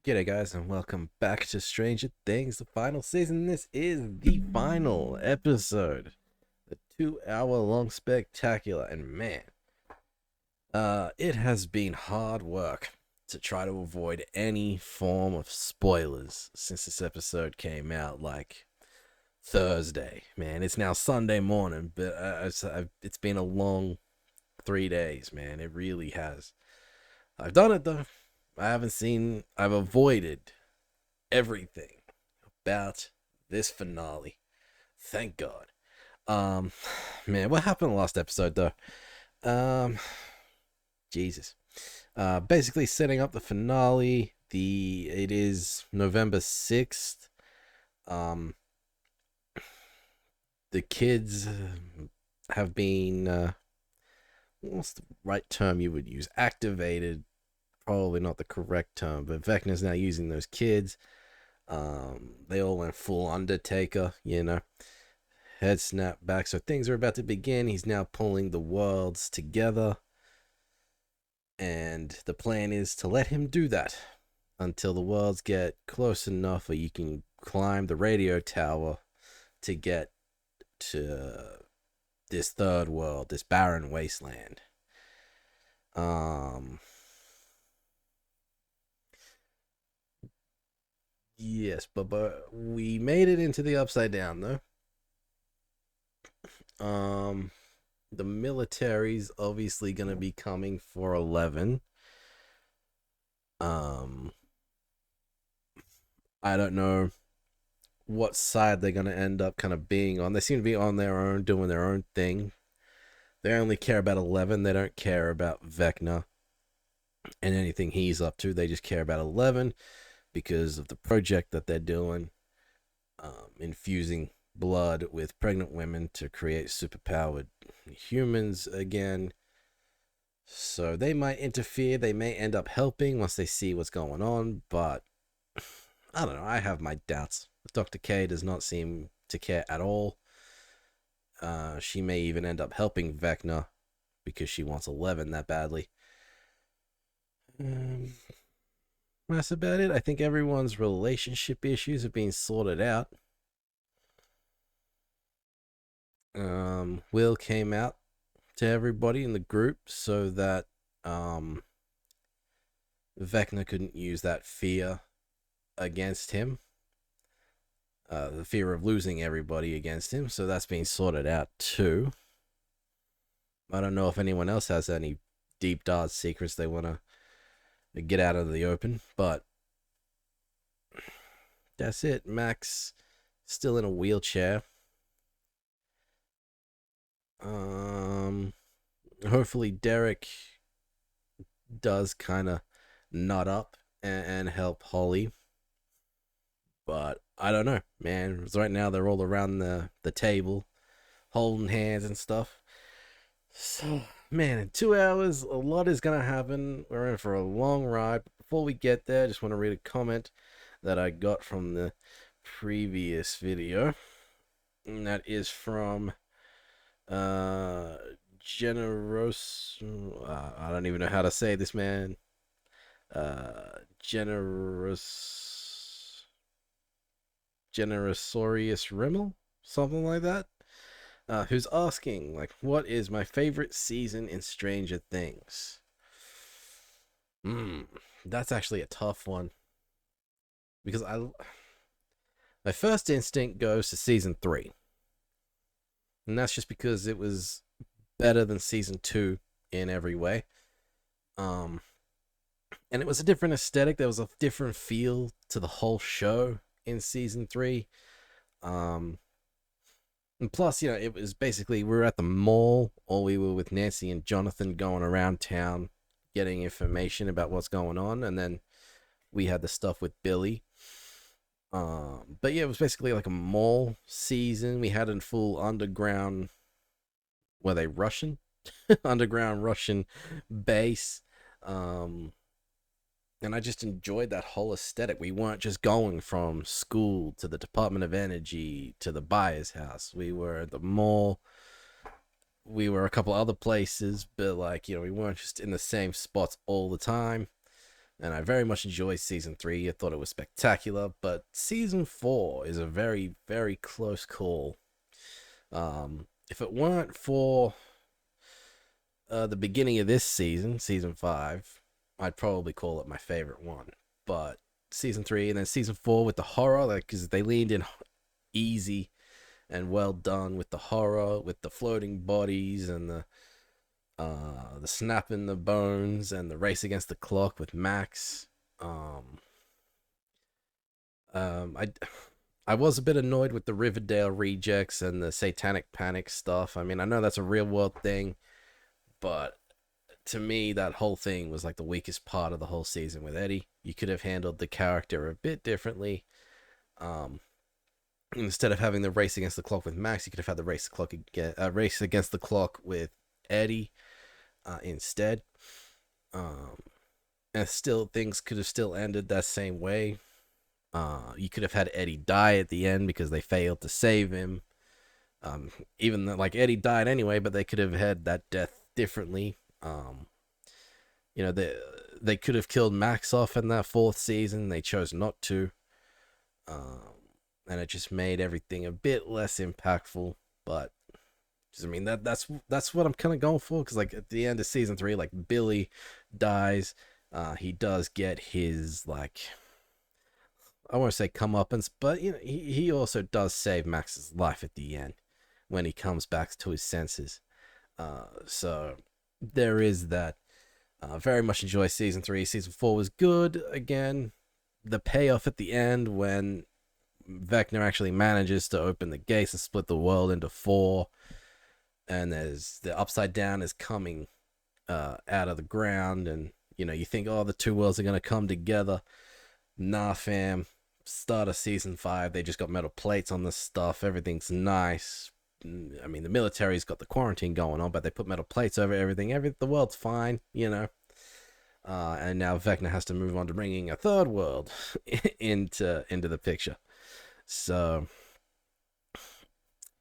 G'day guys and welcome back to Stranger Things, the final season. This is the final episode, the 2 hour long spectacular, and man, it has been hard work to try to avoid any form of spoilers since this episode came out like Thursday. Man, it's now Sunday morning, but it's been a long 3 days, man. It really has. I've done it though. I've avoided everything about this finale. Thank God. Um, man, what happened in the last episode though? Um, Jesus. Basically setting up the finale. It is November 6th. Um, the kids have been, what's the right term you would use? Activated. Probably not the correct term, but Vecna's now using those kids. They all went full Undertaker, head snap back. So things are about to begin. He's now pulling the worlds together. And the plan is to let him do that until the worlds get close enough where you can climb the radio tower to get to this third world, this barren wasteland. Yes, but we made it into the Upside Down though. The military's obviously gonna be coming for 11. Um, I don't know what side they're gonna end up kind of being on. They seem to be on their own, doing their own thing. They only care about 11. They don't care about Vecna and anything he's up to. They just care about 11 because of the project that they're doing, infusing blood with pregnant women to create superpowered humans again. So they might interfere. They may end up helping once they see what's going on, but I don't know. I have my doubts. Dr. K does not seem to care at all. She may even end up helping Vecna because she wants 11 that badly. That's about it. I think everyone's relationship issues are being sorted out. Will came out to everybody in the group so that Vecna couldn't use that fear against him. The fear of losing everybody against him. So that's being sorted out too. I don't know if anyone else has any deep dark secrets they want to get out of the open, but that's it. Max still in a wheelchair. Hopefully Derek does kind of nut up and help Holly, but I don't know, man. Right now they're all around the table holding hands and stuff. So man, in 2 hours a lot is gonna happen. We're in for a long ride. Before we get there, I just want to read a comment that I got from the previous video, and that is from generous, I don't even know how to say this, man. Generosorius Rimmel, something like that, who's asking, like, what is my favorite season in Stranger Things? That's actually a tough one because my first instinct goes to season 3, and that's just because it was better than season 2 in every way. And it was a different aesthetic. There was a different feel to the whole show in season 3. And plus, it was basically we were at the mall, or we were with Nancy and Jonathan going around town getting information about what's going on, and then we had the stuff with Billy. But yeah, it was basically like a mall season. We had a full underground, were they Russian? Underground Russian base. And I just enjoyed that whole aesthetic. We weren't just going from school to the Department of Energy to the buyer's house. We were at the mall. We were a couple other places, but we weren't just in the same spots all the time. and I very much enjoyed season 3. I thought it was spectacular, but season 4 is a very, very close call. If it weren't for the beginning of this season, season 5, I'd probably call it my favorite one. But season 3 and then season 4 with the horror, like, because they leaned in easy and well done with the horror, with the floating bodies and the snapping the bones and the race against the clock with Max. Um, I I was a bit annoyed with the Riverdale rejects and the Satanic Panic stuff. I mean, I know that's a real world thing, but to me, that whole thing was like the weakest part of the whole season with Eddie. You could have handled the character a bit differently. Um, Instead of having the race against the clock with Max, you could have had the race against the clock with Eddie instead. Um, and still, things could have still ended that same way. You could have had Eddie die at the end because they failed to save him. Even though, like, Eddie died anyway, but they could have had that death differently. You know, they could have killed Max off in that 4th season. They chose not to. And it just made everything a bit less impactful. But I mean, that's what I'm kind of going for, because like at the end of season 3, like, Billy dies. He does get his, like, I won't say comeuppance, but you know, he also does save Max's life at the end when he comes back to his senses. So there is that. Very much enjoy season 3. Season 4 was good. Again, the payoff at the end when Vecna actually manages to open the gates and split the world into 4, and there's the Upside Down is coming out of the ground, and you know, you think, oh, the two worlds are gonna come together. Nah, fam. Start of season 5, they just got metal plates on this stuff. Everything's nice. I mean, the military's got the quarantine going on, but they put metal plates over everything. The world's fine, you know. And now Vecna has to move on to bringing a third world into the picture. So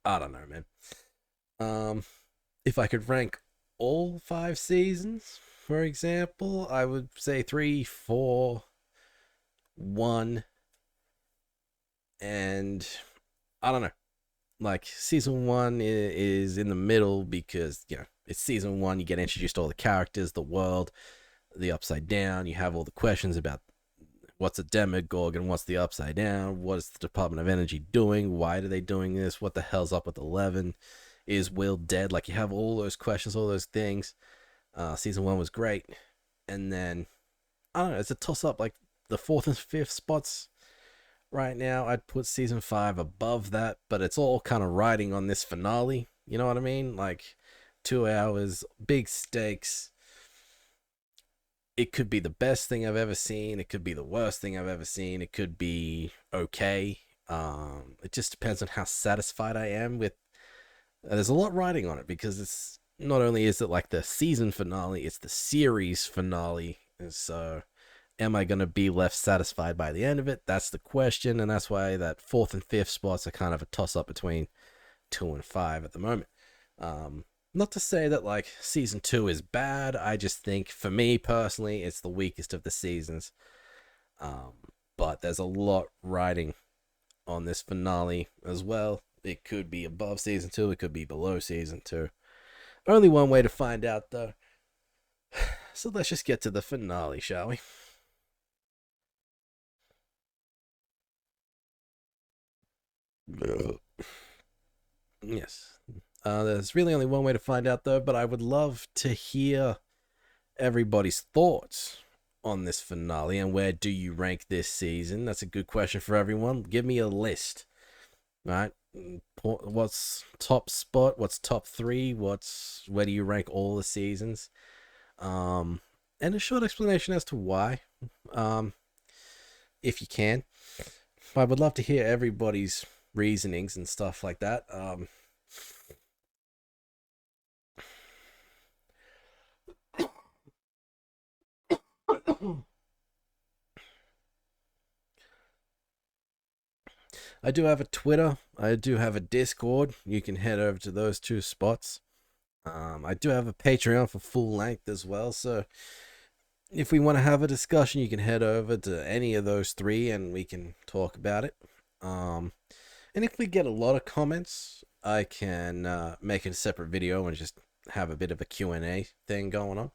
I don't know, man. If I could rank all 5 seasons, for example, I would say 3, 4, 1, and I don't know. Like, season 1 is in the middle because, you know, it's season 1. You get introduced to all the characters, the world, the Upside Down. You have all the questions about what's a Demogorg and what's the Upside Down. What is the Department of Energy doing? Why are they doing this? What the hell's up with 11? Is Will dead? Like, you have all those questions, all those things. Season 1 was great. And then, I don't know, it's a toss-up. Like, the 4th and 5th spots right now, I'd put season 5 above that, but it's all kind of riding on this finale. You know what I mean? Like, 2 hours, big stakes. It could be the best thing I've ever seen. It could be the worst thing I've ever seen. It could be okay. It just depends on how satisfied I am with. There's a lot riding on it, because it's not only is it like the season finale, it's the series finale. And so, am I going to be left satisfied by the end of it? That's the question, and that's why that 4th and 5th spots are kind of a toss-up between 2 and 5 at the moment. Not to say that, like, season 2 is bad. I just think, for me personally, it's the weakest of the seasons. But there's a lot riding on this finale as well. It could be above season 2. It could be below season 2. Only one way to find out, though. So let's just get to the finale, shall we? Yes. There's really only one way to find out, though, but I would love to hear everybody's thoughts on this finale, and where do you rank this season? That's a good question for everyone. Give me a list, right? What's top spot? What's top 3? Where do you rank all the seasons? And a short explanation as to why, if you can. I would love to hear everybody's reasonings and stuff like that. I do have a Twitter. I do have a Discord. You can head over to those 2 spots. I do have a Patreon for full length as well. So if we want to have a discussion, you can head over to any of those three and we can talk about it. And if we get a lot of comments, I can make a separate video and just have a bit of a Q&A thing going on.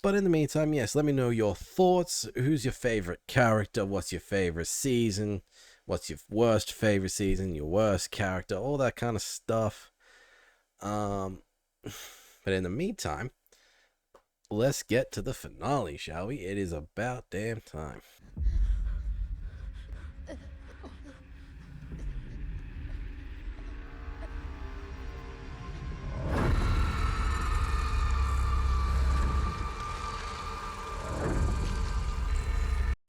But in the meantime, yes, let me know your thoughts. Who's your favorite character? What's your favorite season? What's your worst favorite season? Your worst character? All that kind of stuff. But in the meantime, let's get to the finale, shall we? It is about damn time.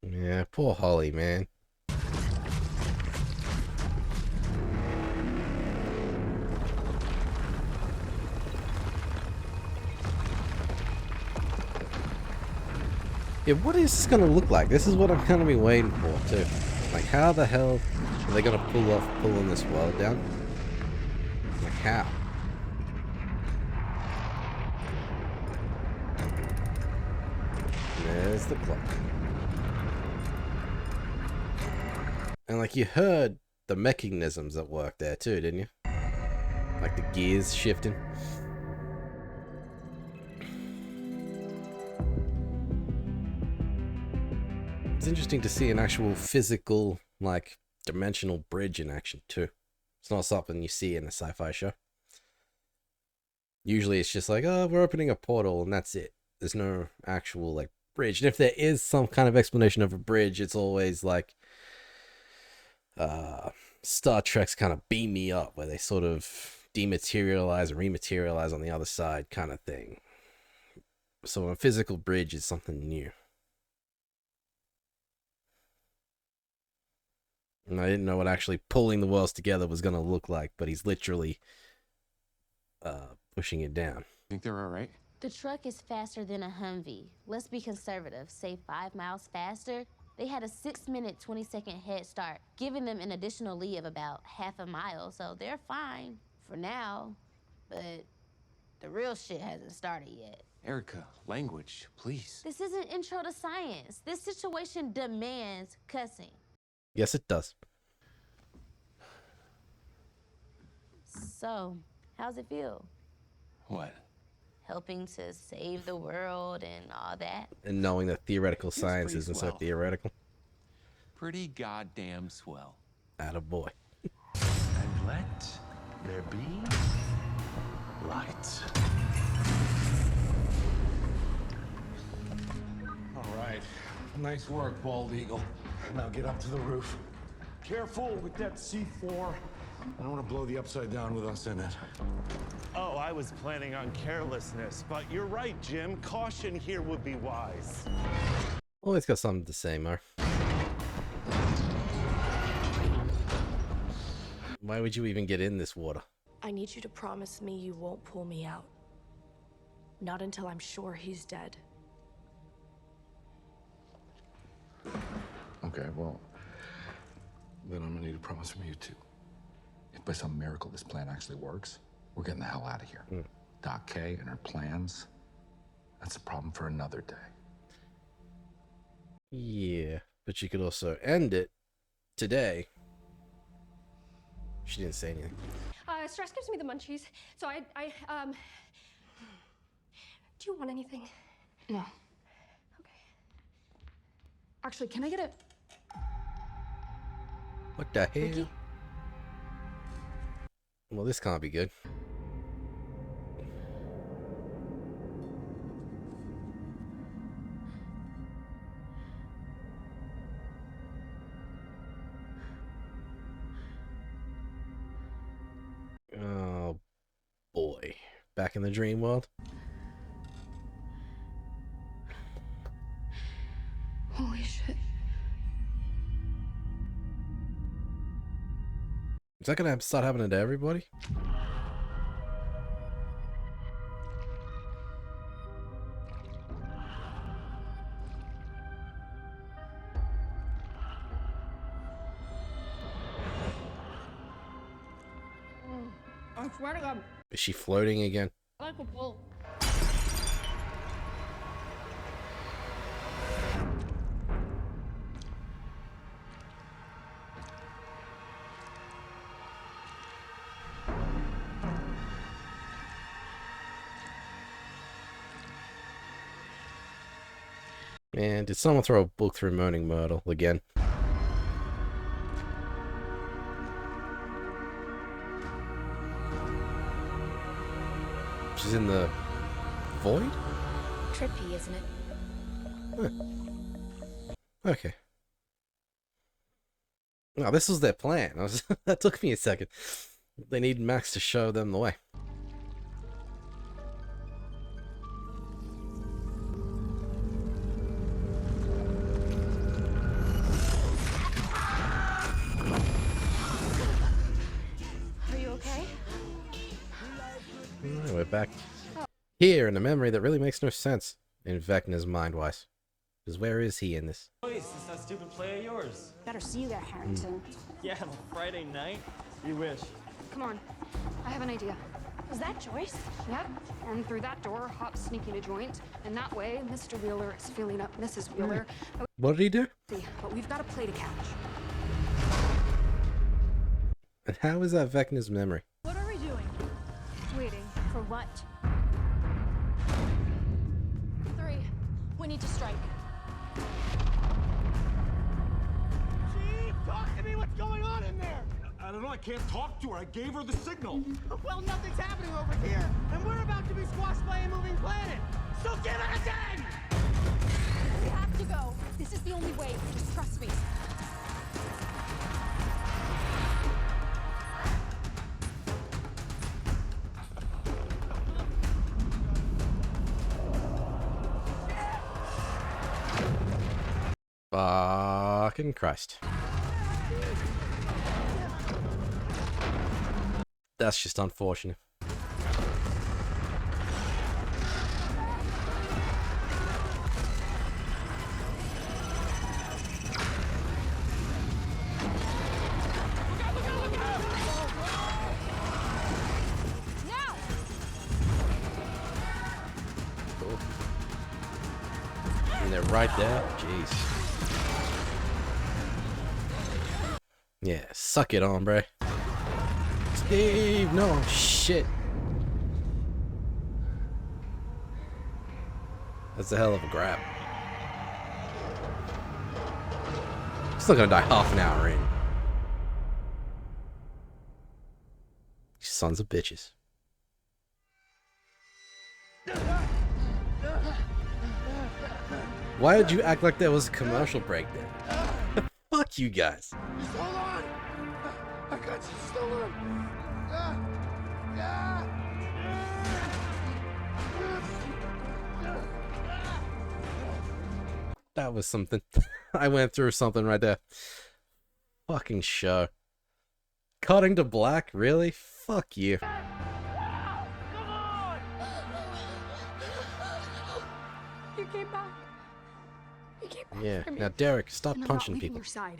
Yeah, poor Holly, man. Yeah, what is this gonna look like? This is what I'm gonna be waiting for, too. Like, how the hell are they gonna pull off pulling this world down? Like, how? There's the clock. And, like, you heard the mechanisms at work there, too, didn't you? Like, the gears shifting. It's interesting to see an actual physical, like, dimensional bridge in action, too. It's not something you see in a sci-fi show. Usually it's just like, oh, we're opening a portal and that's it. There's no actual, like, bridge. And if there is some kind of explanation of a bridge, it's always like Star Trek's kind of Beam Me Up, where they sort of dematerialize and rematerialize on the other side kind of thing. So a physical bridge is something new. And I didn't know what actually pulling the worlds together was going to look like, but he's literally pushing it down. Think they're all right? The truck is faster than a Humvee. Let's be conservative. Say 5 miles faster. They had a 6-minute, 20-second head start, giving them an additional lead of about half a mile, so they're fine for now. But the real shit hasn't started yet. Erica, language, please. This isn't intro to science. This situation demands cussing. Yes, it does. So, how's it feel? What? Helping to save the world and all that? And knowing that theoretical Feels science pretty isn't so swell. theoretical. Pretty goddamn swell. Attaboy. And let there be light. All right. Nice work, Bald Eagle. Now get up to the roof. Careful with that C4. I don't want to blow the Upside Down with us in it. Oh, I was planning on carelessness, but you're right, Jim. Caution here would be wise. Always got something to say, Mar. Why would you even get in this water? I need you to promise me you won't pull me out. Not until I'm sure he's dead. Okay, well, then I'm gonna need a promise from you too. If by some miracle this plan actually works, we're getting the hell out of here. Doc K and her plans, that's a problem for another day. Yeah, but you could also end it today. She didn't say anything. Stress gives me the munchies, so I do you want anything? No. Okay. Actually, can I get a... What the hell? Ricky? Well, this can't be good. Oh boy. Back in the dream world? Holy shit. Is that gonna start happening to everybody? I swear to God, Is she floating again? I like a bull. Man, did someone throw a book through Moaning Myrtle again? She's in the void? Trippy, isn't it? Huh. Okay. No, this was their plan. That took me a second. They need Max to show them the way. Are you okay? Alright, we're back here in a memory that really makes no sense in Vecna's mind-wise. Because where is he in this? Boys, it's that stupid play of yours. Better see you there, Harrington. Yeah, on Friday night? You wish. Come on. I have an idea. Is that Joyce? Yep. And through that door, Hop's sneaking a joint. And that way, Mr. Wheeler is filling up Mrs. Wheeler. What did he do? But we've got a play to catch. And how is that Vecna's memory? What are we doing? Waiting. For what? 3. We need to strike. Chief, talk to me. What's going on in there? I don't know. I can't talk to her. I gave her the signal. Well, nothing's happening over here, and we're about to be squashed by a moving planet. So give it a 10! We have to go. This is the only way. Just trust me. Fucking Christ. That's just unfortunate. Now! And they're right there. Jeez. Yeah, suck it, hombre. Steve, no shit. That's a hell of a grab. Still gonna die half an hour in. You sons of bitches. Why did you act like there was a commercial break there? Fuck you guys. Just hold on. I got you. Just hold on. That was something. I went through something right there. Fucking show. Cutting to black? Really? Fuck you. You came back. You came back Yeah. for me. Now, Derek, stop And I'm punching not leaving people. your side.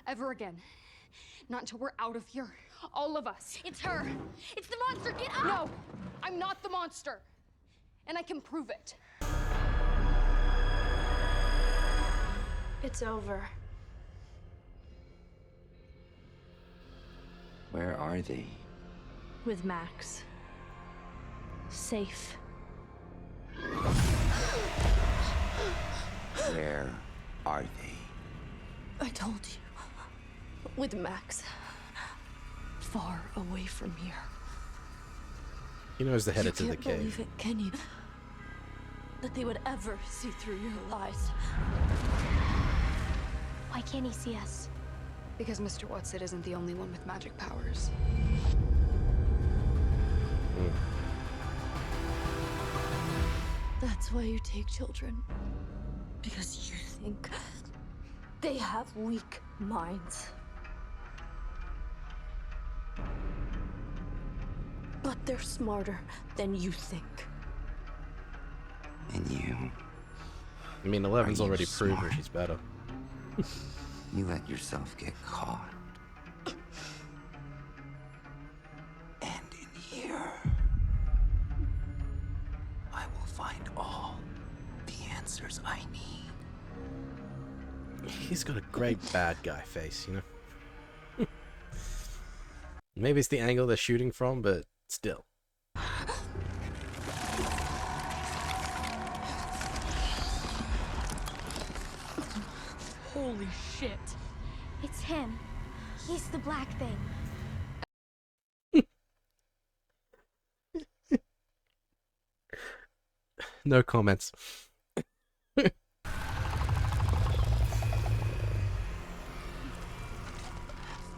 Ever again. Not until we're out of here. All of us. It's her. It's the monster. Get out! No, I'm not the monster. And I can prove it. It's over. Where are they? With Max. Safe. Where are they? I told you. With Max. Far away from here. He knows they're headed to You the can't believe cave. it, can you? That they would ever see through your lies. Why can't he see us? Because Mr. Watson isn't the only one with magic powers. That's why you take children. Because you think they have weak minds. But they're smarter than you think. And you? I mean, 11's Are you already proved her smart? she's better. You let yourself get caught. And in here, I will find all the answers I need. He's got a great bad guy face, you know? Maybe it's the angle they're shooting from, but still. Holy shit. It's him. He's the black thing. No comments.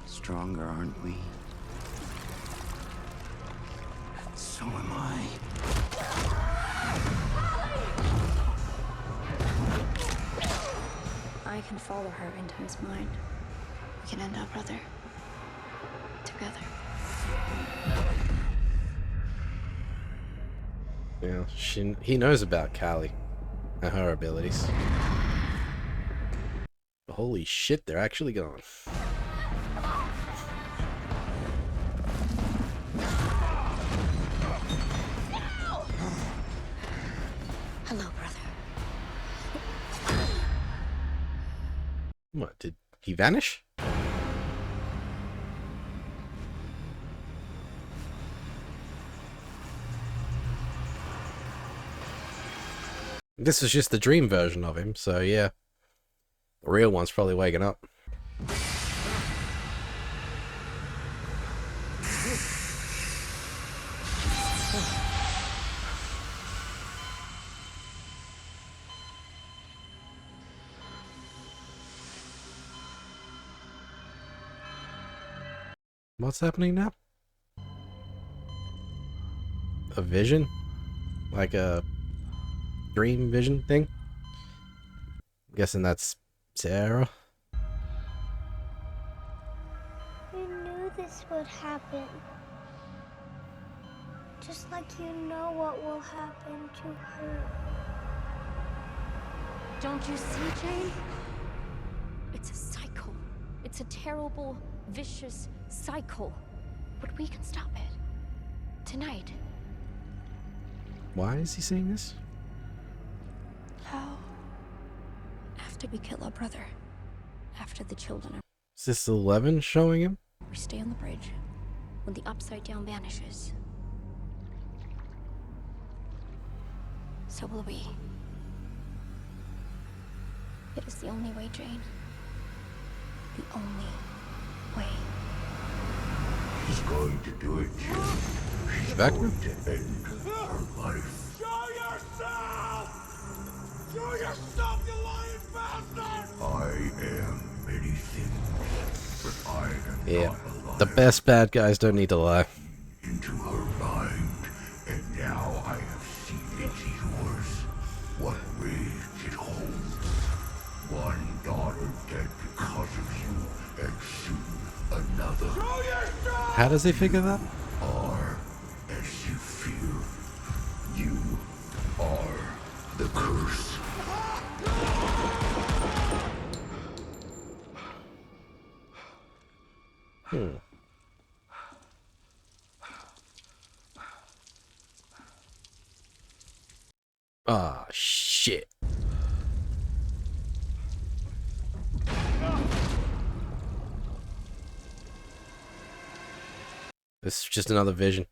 Stronger, aren't we? So am I. I can follow her into his mind. We can end up, brother. Together. Yeah, he knows about Callie and her abilities. Holy shit, they're actually gone. Hello, brother. What, did he vanish? This is just the dream version of him, so yeah. The real one's probably waking up. What's happening now? A vision? Like a dream vision thing? I'm guessing that's Sarah. You knew this would happen. Just like you know what will happen to her. Don't you see, Jane? It's a cycle. It's a terrible, vicious cycle. But we can stop it. Tonight. Why is he saying this? How? After we kill our brother. After the children are... Is this 11 showing him? We stay on the bridge. When the Upside Down vanishes. So will we. It is the only way, Jane. The only way. She's going to do it, Jim. She's Back? going to end her life. Show yourself! Show yourself, you lying bastard! I am many things, but I am Yeah. not alive. The best bad guys don't need to lie. Into her mind, and now I have seen into yours. What rage it holds. One daughter dead because of you, and soon another. Show yourself! How does he figure that? Are as you fear. You are the curse. Ah, shit. This is just another vision.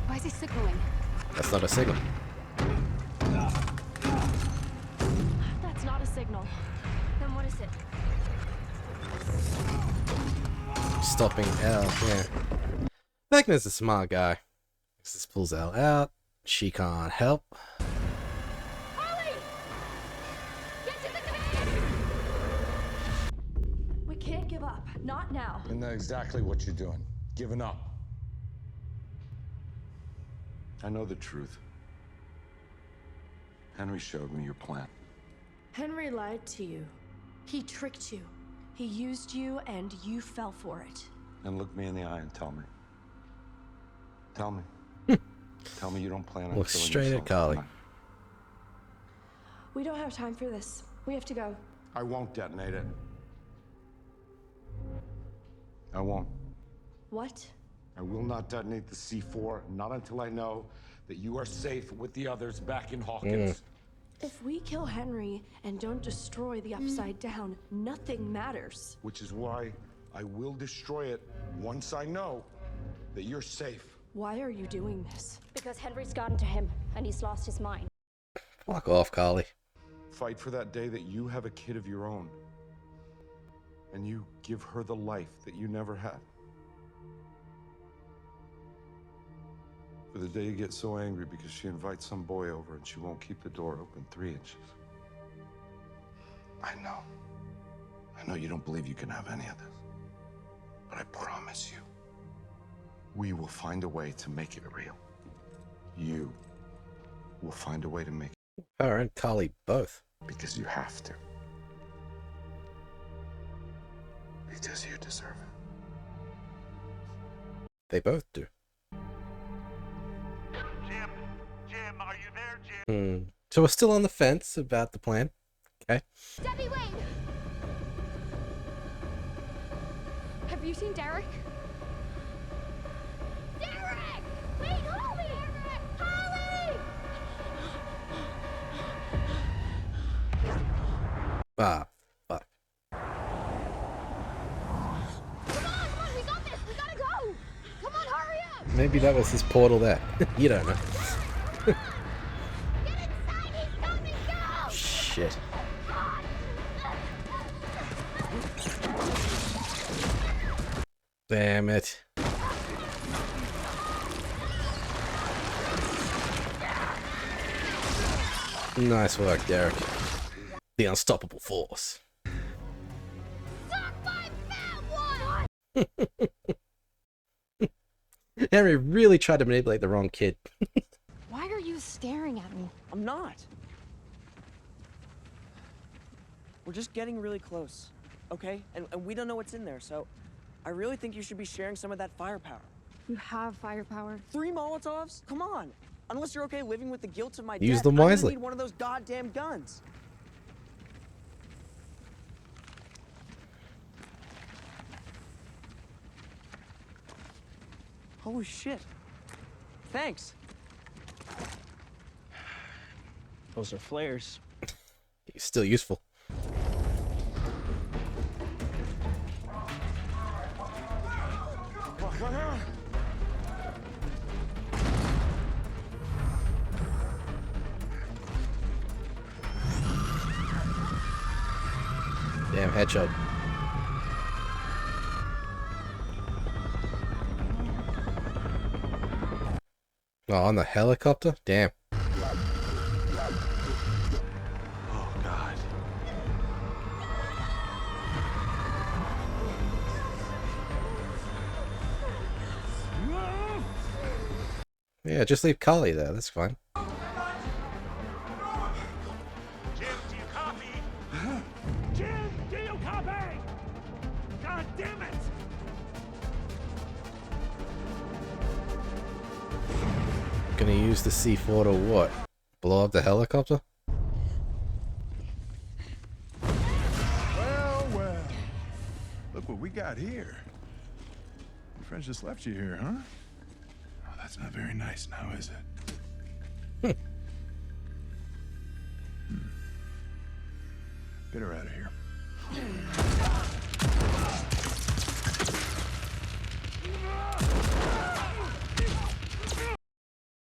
Why is he signaling? That's not a signal. That's not a signal. Then what is it? Stopping L, yeah. Vecna's a smart guy. This pulls L out. She can't help. Holly! Get to the command! We can't give up. Not now. Isn't that exactly what you're doing? Giving up. I know the truth. Henry showed me your plan. Henry lied to you. He tricked you. He used you, and you fell for it. And look me in the eye and tell me. Tell me. Tell me you don't plan on Look killing straight yourself at Carly. tonight. We don't have time for this. We have to go. I won't detonate it. I won't. What? I will not detonate the C4, not until I know that you are safe with the others back in Hawkins. If we kill Henry and don't destroy the Upside Down, nothing matters. Which is why I will destroy it once I know that you're safe. Why are you doing this? Because Henry's gotten to him, and he's lost his mind. Fuck off, Carly. Fight for that day that you have a kid of your own. And you give her the life that you never had. For the day you get so angry because she invites some boy over and she won't keep the door open 3 inches. I know you don't believe you can have any of this. But I promise you, we will find a way to make it real. You will find a way to make it. Her and Carly both. Because you have to. Because you deserve it. They both do. Jim, are you there, Jim? So we're still on the fence about the plan. Okay. Debbie, wait! Have you seen Derek? Derek! Wait, Holly! Holly! Ah, fuck. Come on, we got this! We gotta go! Come on, hurry up! Maybe that was his portal there. You don't know. Get inside! He's coming! Go! Shit. Damn it. Nice work, Derek. The unstoppable force. Suck my fat one! Henry really tried to manipulate the wrong kid. Why are you staring at me? I'm not. We're just getting really close, okay? And we don't know what's in there, so I really think you should be sharing some of that firepower. You have firepower. 3 Molotovs? Come on. Unless you're okay living with the guilt of my Use death, them I'm gonna wisely. need one of those goddamn guns. Holy shit. Thanks. Those are flares. He's still useful. Damn headshot. Oh, on the helicopter? Damn. Oh, God. Yeah, just leave Carly there. That's fine. Jim, do you copy? Jim, do you copy? God damn it! Gonna use the C4 to what? Blow up the helicopter? Well. Look what we got here. Your friends just left you here, huh? Oh, that's not very nice now, is it? Get her out of here.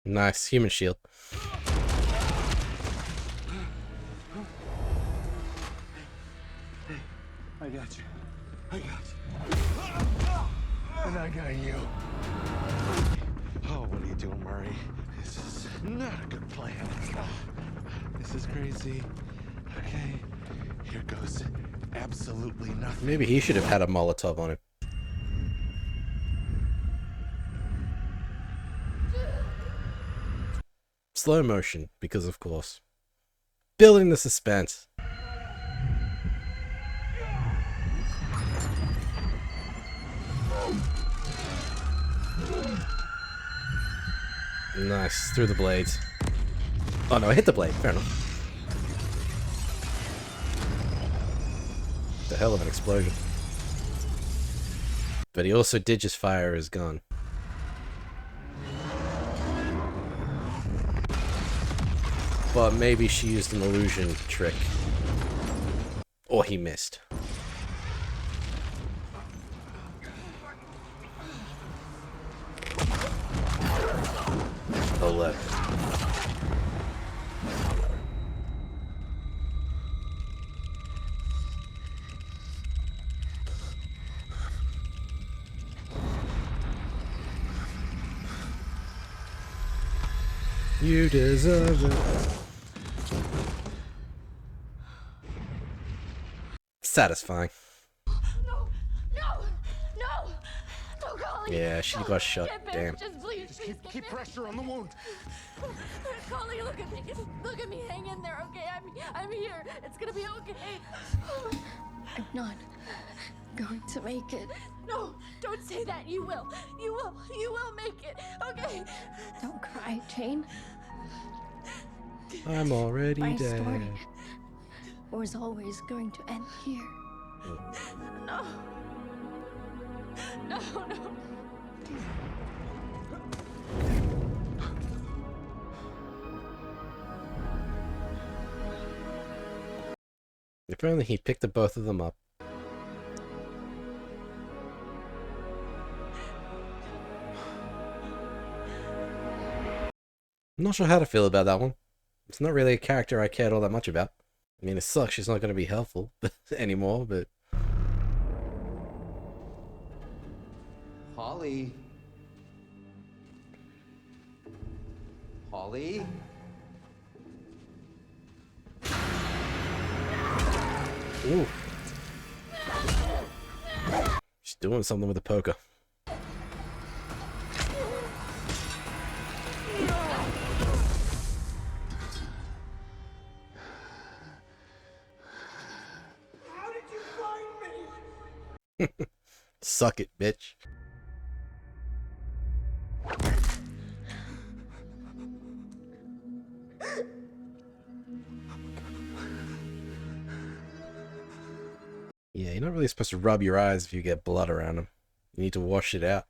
Nice. Human shield. I got you. I got you. And I got you. Oh, what are you doing, Murray? This is not a good plan. This is crazy. Okay, here goes absolutely nothing. Maybe he should have had a Molotov on him. Slow motion, because of course. Building the suspense. Nice, through the blades. Oh no, I hit the blade, fair enough. The hell of an explosion. But he also did just fire his gun. But maybe she used an illusion trick. Or he missed. You deserve it. Satisfying. No! Collie! Yeah, she got shot. Damn. Just please, Keep pressure on the wound. Collie, look at me. Look at me. Hang in there, okay? I'm here. It's gonna be okay. I'm not going to make it. No, don't say that. You will. You will make it. Okay. Don't cry, Jane. I'm already My dead. story was always going to end here. No. No. If only he picked the both of them up. I'm not sure how to feel about that one. It's not really a character I cared all that much about. I mean, it sucks she's not going to be helpful anymore, but... Holly? Holly? Ooh. She's doing something with the poker. How did you find me? Suck it, bitch. Yeah, you're not really supposed to rub your eyes if you get blood around them. You need to wash it out.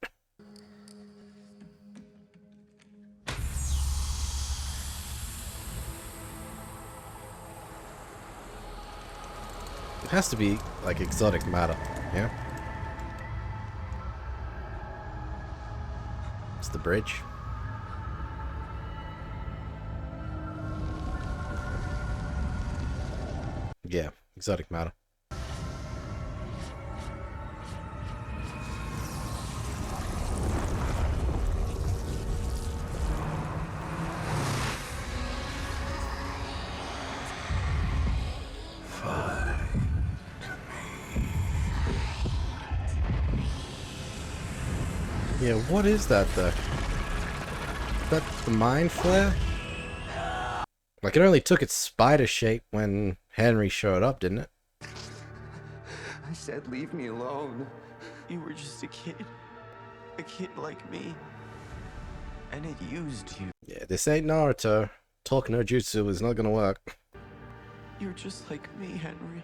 It has to be, like, exotic matter, yeah? It's the bridge. Yeah, exotic matter. Yeah, what is that though? Is that the mind flare? Like, it only took its spider shape when Henry showed up, didn't it? I said leave me alone. You were just a kid. A kid like me. And it used you. Yeah, this ain't Naruto. Talk no jutsu is not gonna work. You're just like me, Henry.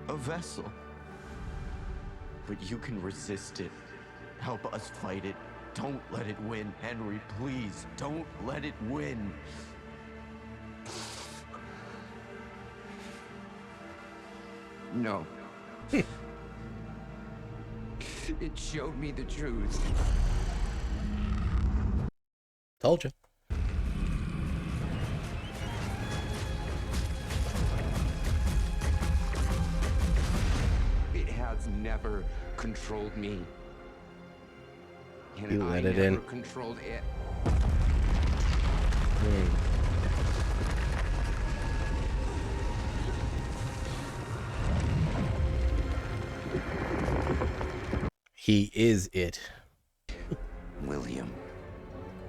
A vessel. But you can resist it. Help us fight it. Don't let it win, Henry. Please, don't let it win. No. It showed me the truth. Told you. It has never controlled me. And You I let it never in. controlled it. He is it. William,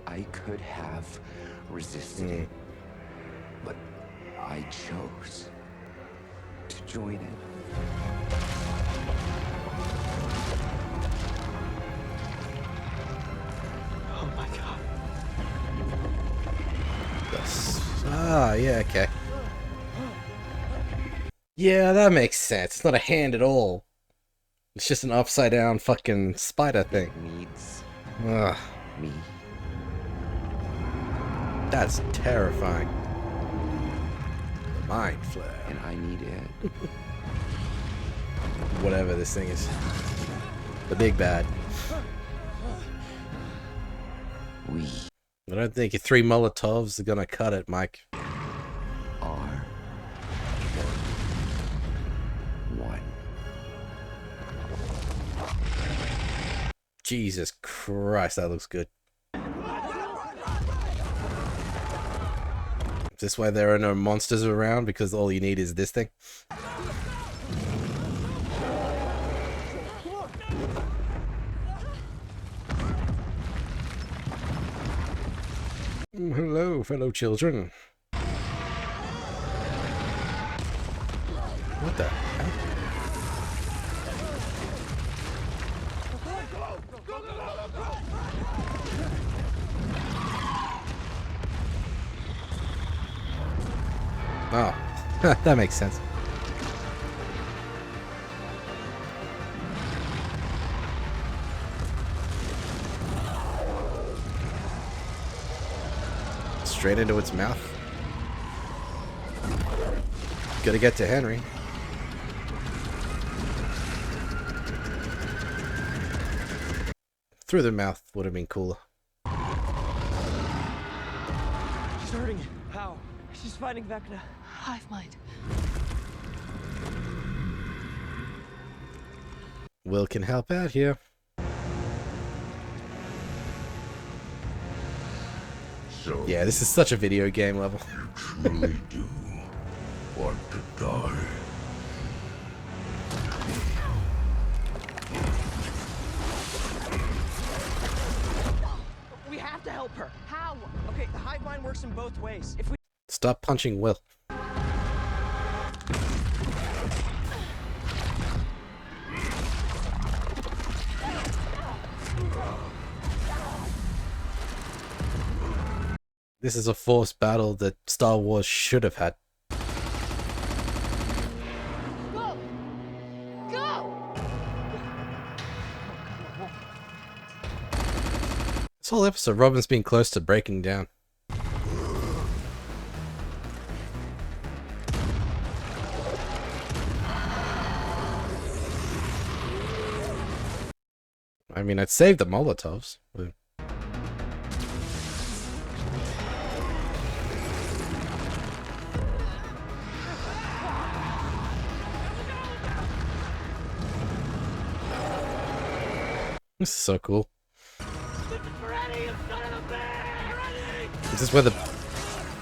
I could have resisted it, but I chose to join it. Oh my god. Ah, yeah, okay. Yeah, that makes sense. It's not a hand at all. It's just an upside down fucking spider thing. Needs Ugh. me. That's terrifying. Mind flare. And I need it. Whatever this thing is. The big bad. We I don't think your 3 Molotovs are gonna cut it, Mike. are one. Jesus Christ, that looks good. this why there are no monsters around? Because all you need is this thing? Hello, fellow children. What the hell? Oh, that makes sense. Straight into its mouth. Gotta get to Henry. Through the mouth would have been cooler. She's hurting it. How? She's fighting Vecna. Hive mind. Will can help out here. So Yeah, this is such a video game level. you truly do want to die. We have to help her. How? Okay, the hive mind works in both ways. If we Stop punching Will. This is a forced battle that Star Wars should have had. Go! Go! This whole episode, Robin's been close to breaking down. I mean, I'd save the Molotovs. But... This is so cool. Is this where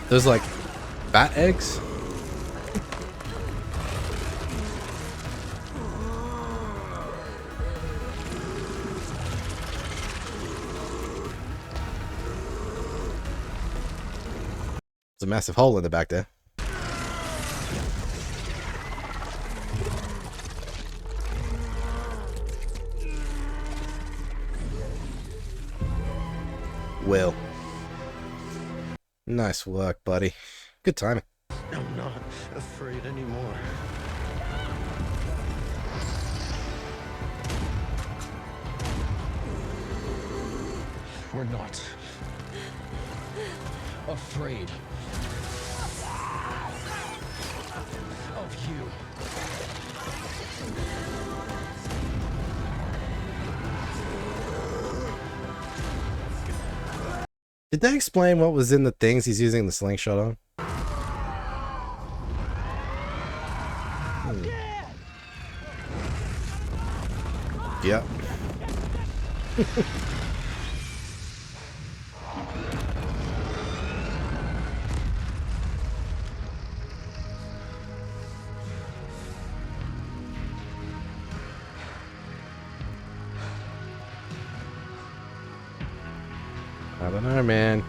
those like bat eggs? There's a massive hole in the back there. Will. Nice work, buddy. Good timing. I'm not afraid anymore. We're not afraid of you. Did they explain what was in the things he's using the slingshot on? Yep. I don't know, man.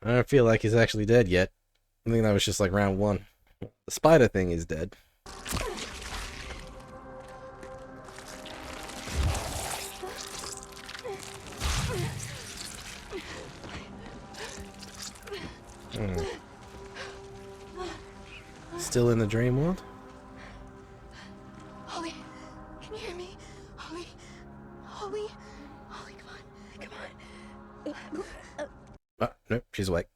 I don't feel like he's actually dead yet. I think that was just like round one. The spider thing is dead. Still in the dream world? Holly, can you hear me? Holly, Holly, Holly, come on. Oh, nope, she's awake.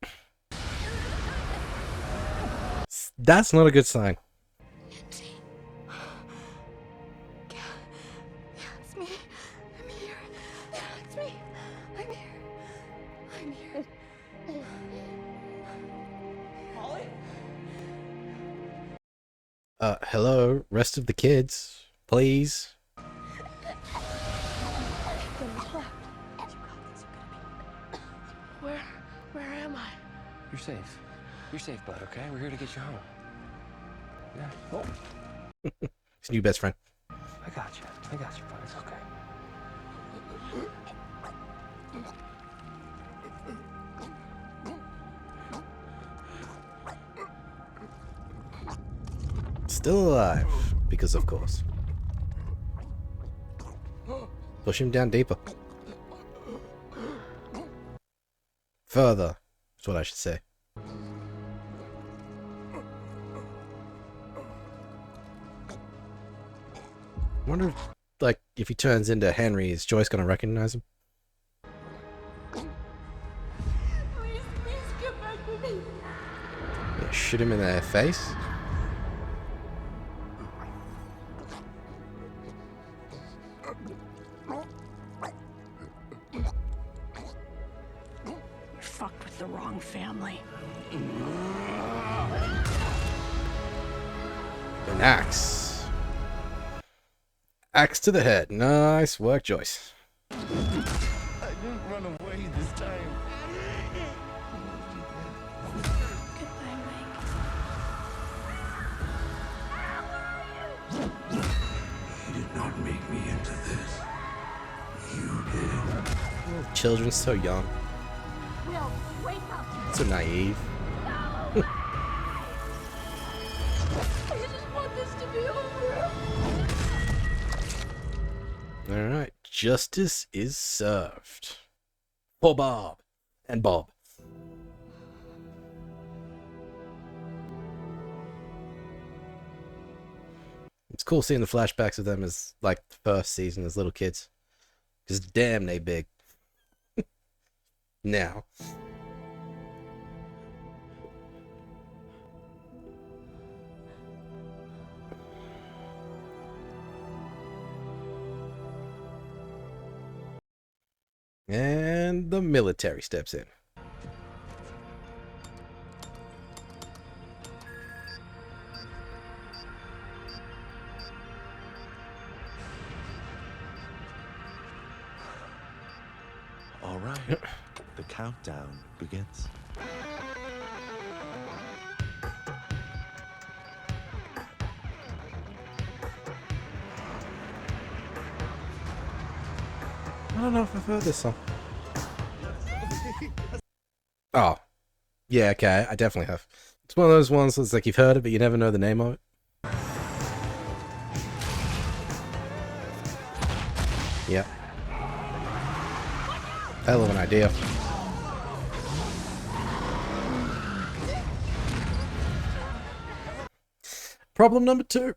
That's not a good sign. Yeah, it's me. I'm here. Yeah, it's me. I'm here. I'm here. Holly? Hello, rest of the kids, please. Where am I? You're safe. You're safe, bud, okay? We're here to get you home. Yeah. Oh. He's your best friend. I got you. I got you, bud. It's okay. Still alive, because of course. Push him down deeper. Further, is what I should say. Wonder if, like, if he turns into Henry, is Joyce gonna recognize him? Please, please get back with me. Yeah, shoot him in the face? You're fucked with the wrong family. An axe. Axe to the head. Nice work, Joyce. I didn't run away this time. Goodbye, Mike. He did not make me into this. You did. Children so young. Will, wake up. So naive. I just want this to be over. Alright, justice is served. For Bob. And Bob. It's cool seeing the flashbacks of them as, like, the first season as little kids. Because damn, they big. Now. And the military steps in. All right. The countdown begins. I don't know if I've heard this song. Oh. Yeah, okay, I definitely have. It's one of those ones that's like you've heard it, but you never know the name of it. Yep. Hell of an idea. Problem number 2.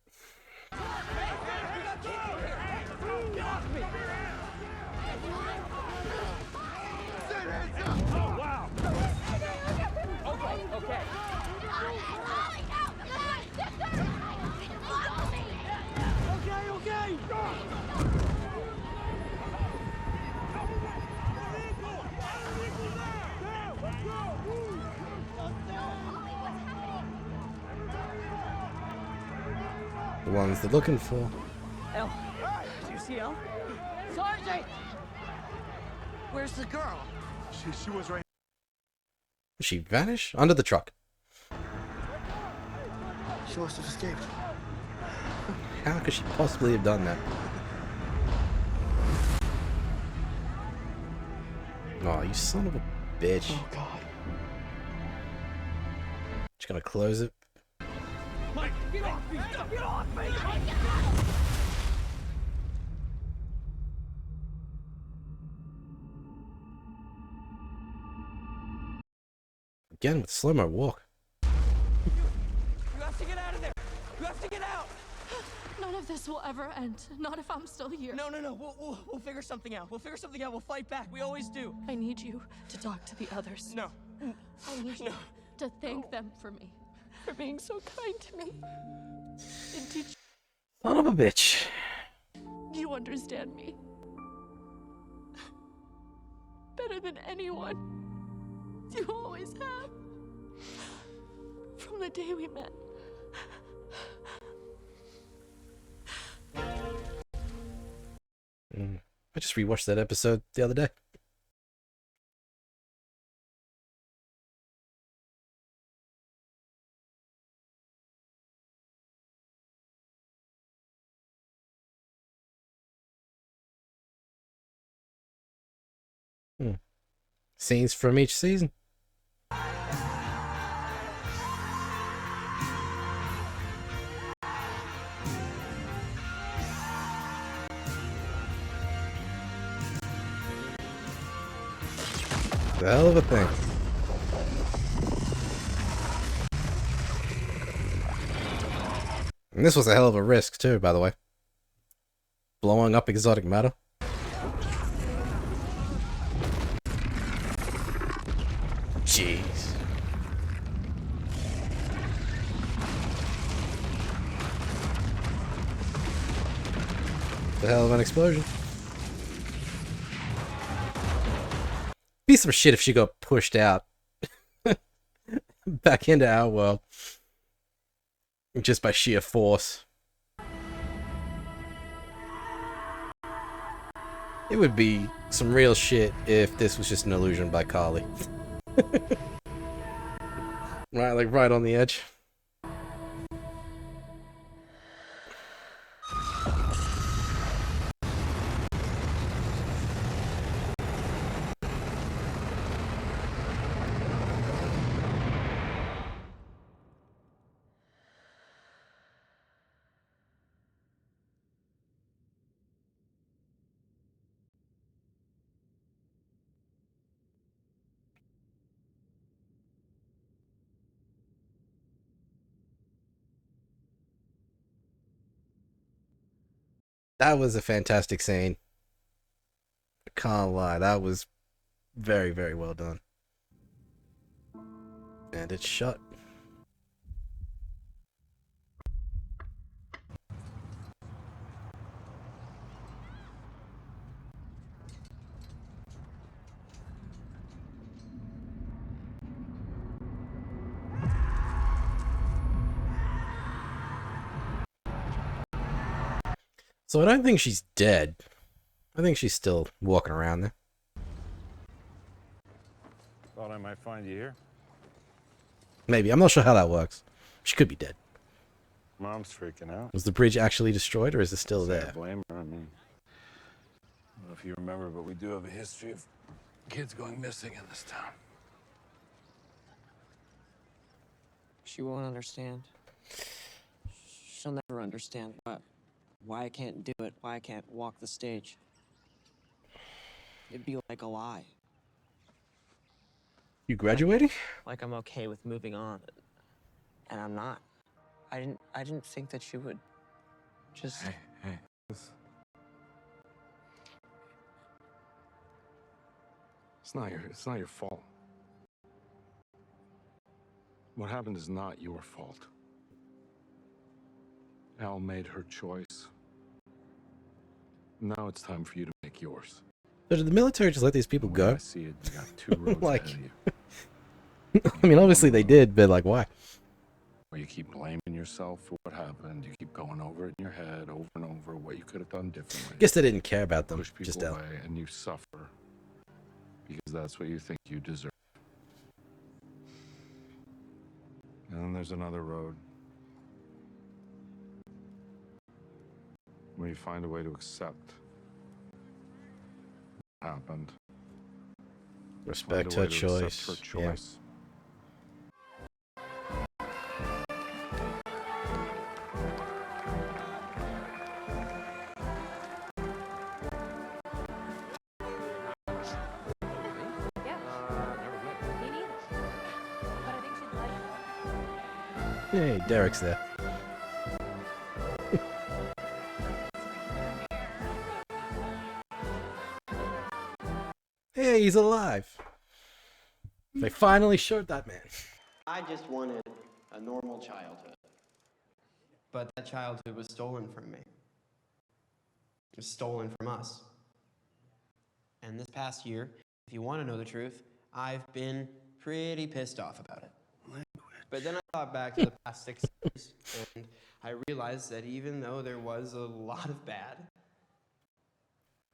The ones they're looking for. Elle, do you see Elle? Sergeant! Where's the girl? She was right. Did she vanish? Under the truck. She must have escaped. How could she possibly have done that? Oh, you son of a bitch. Oh, God. Just gonna close it. Mike, get off me! Get off me! Again with slow-mo walk. You have to get out of there! You have to get out! None of this will ever end. Not if I'm still here. No. We'll figure something out. We'll figure something out. We'll fight back. We always do. I need you to talk to the others. No. I need you to thank them for me. For being so kind to me. And teach Son of a bitch. you understand me. Better than anyone. You always have. From the day we met. I just rewatched that episode the other day. Scenes from each season. The hell of a thing. And this was a hell of a risk too, by the way. Blowing up exotic matter. Jeez. The hell of an explosion. Be some shit if she got pushed out back into our world just by sheer force. It would be some real shit if this was just an illusion by Carly. Right, like right on the edge. That was a fantastic scene. I can't lie, that was very, very well done. And it's shut. So I don't think she's dead. I think she's still walking around there. Thought I might find you here. Maybe. I'm not sure how that works. She could be dead. Mom's freaking out. Was the bridge actually destroyed, or is it still Can't there? blame her. I mean, I don't know if you remember, but we do have a history of kids going missing in this town. She won't understand. She'll never understand why I can't do it, why I can't walk the stage. It'd be like a lie. You graduating? Like I'm okay with moving on, and I'm not. I didn't think that she would just. Hey. It's not your fault. What happened is not your fault. Al made her choice. Now it's time for you to make yours. So did the military just let these people go? I see it. You got two roads Like, ahead of you. I mean, obviously they did, but like, why? Or you keep blaming yourself for what happened. You keep going over it in your head over and over what you could have done differently. Guess they didn't care about them. Push people Just Al. away and you suffer because that's what you think you deserve. And then there's another road where you find a way to accept what happened. Respect Find a way her to choice. accept her choice. Hey, Derek's there. Hey, he's alive. They finally showed that man. I just wanted a normal childhood. But that childhood was stolen from me. It was stolen from us. And this past year, if you want to know the truth, I've been pretty pissed off about it. But then I thought back to the past 6 years, and I realized that even though there was a lot of bad,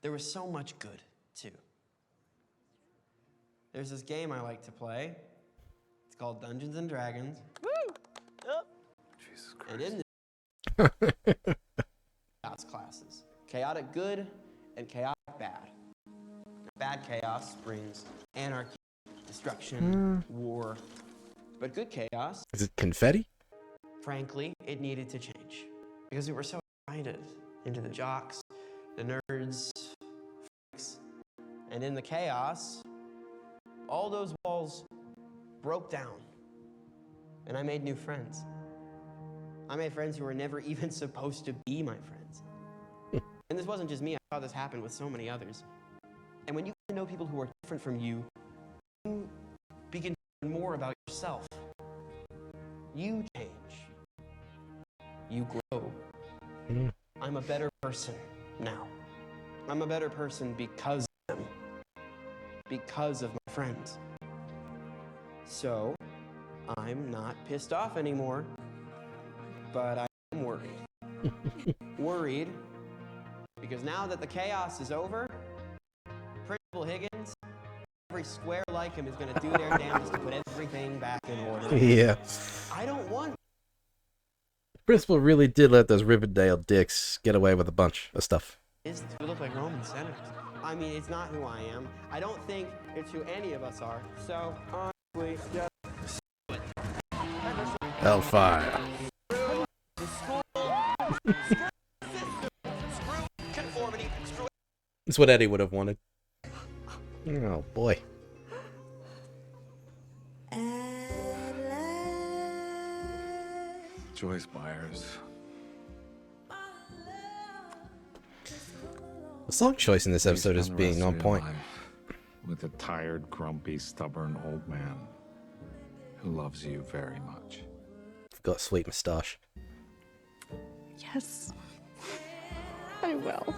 there was so much good, too. There's this game I like to play. It's called Dungeons and Dragons. Woo! Yep. Jesus Christ. And in this chaos classes. Chaotic good and chaotic bad. Bad chaos brings anarchy destruction, war, but good chaos. Is it confetti? Frankly, it needed to change because we were so divided into the jocks, the nerds, freaks, and in the chaos, all those walls broke down, and I made new friends. I made friends who were never even supposed to be my friends. And this wasn't just me, I saw this happen with so many others. And when you get to know people who are different from you begin to learn more about yourself. You change. You grow. I'm a better person now. I'm a better person because of them. Because of my friends. So, I'm not pissed off anymore, but I am worried. Worried because now that the chaos is over, Principal Higgins, every square like him is going to do their damnedest to put everything back in order. Yeah. I don't want. Principal really did let those Riverdale dicks get away with a bunch of stuff. Is to look like Roman senators. I mean, it's not who I am. I don't think it's who any of us are. So, honestly, just Hellfire. That's what Eddie would have wanted. Oh boy. Joyce Byers. The song choice in this episode is being on point. With a tired, grumpy, stubborn old man who loves you very much. Got a sweet moustache. Yes, I will.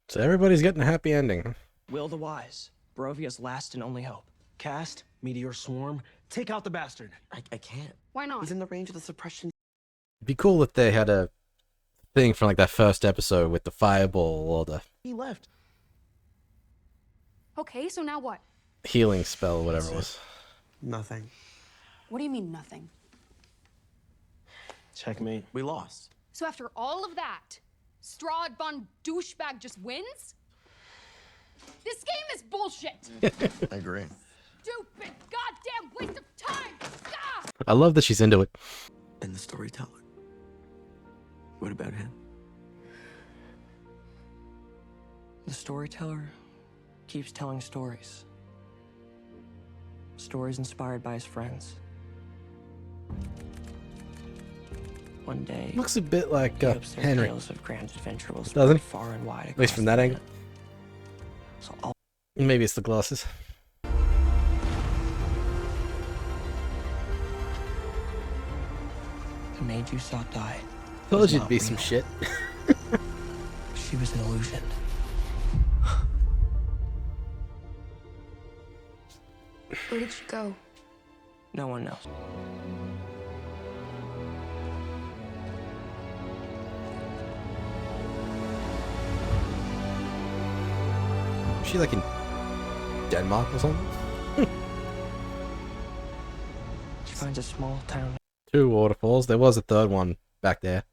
So everybody's getting a happy ending. Will the Wise, Barovia's last and only hope. Cast, Meteor Swarm, take out the bastard. I can't. Why not? He's in the range of the suppression. It'd be cool if they had a thing from like that first episode with the fireball or the He left. Okay, so now what? healing spell or whatever it was. Nothing. What do you mean, nothing? Checkmate. We lost. So after all of that, Strahd von Douchebag just wins? This game is bullshit! I agree. Stupid, goddamn waste of time! Ah! I love that she's into it. And the storyteller. What about him? The storyteller keeps telling stories. Stories inspired by his friends. One day, Looks a bit like he hopes their Henry. tales of grand adventure will Doesn't spread he? far and wide At least across from the that land. angle. So all Maybe it's the glasses. the maid you saw die. Told was you it'd not be real. some shit. She was an illusion. Where did she go? No one knows. Is she like in Denmark or something? She finds a small town. 2 waterfalls. There was a third one back there.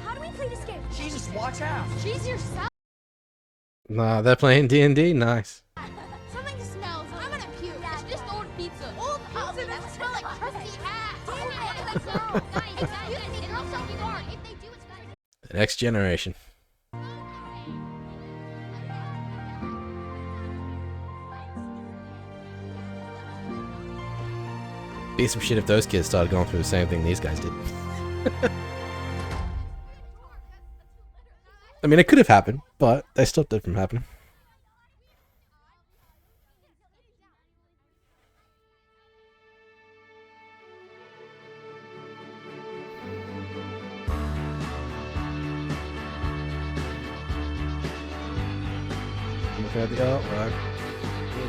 How do we play this game? Jesus, watch out! Cheese yourself! Nah, they're playing D&D. Nice. Something smells. I'm gonna puke. It's just old pizza. Old pizza that smells like crusty ass. Damn it! Let's go. Guys, the girls don't be hard. If they do, it's better. The next generation. Be some shit if those kids started going through the same thing these guys did. I mean, it could have happened, but they stopped it from happening. looking at the artwork.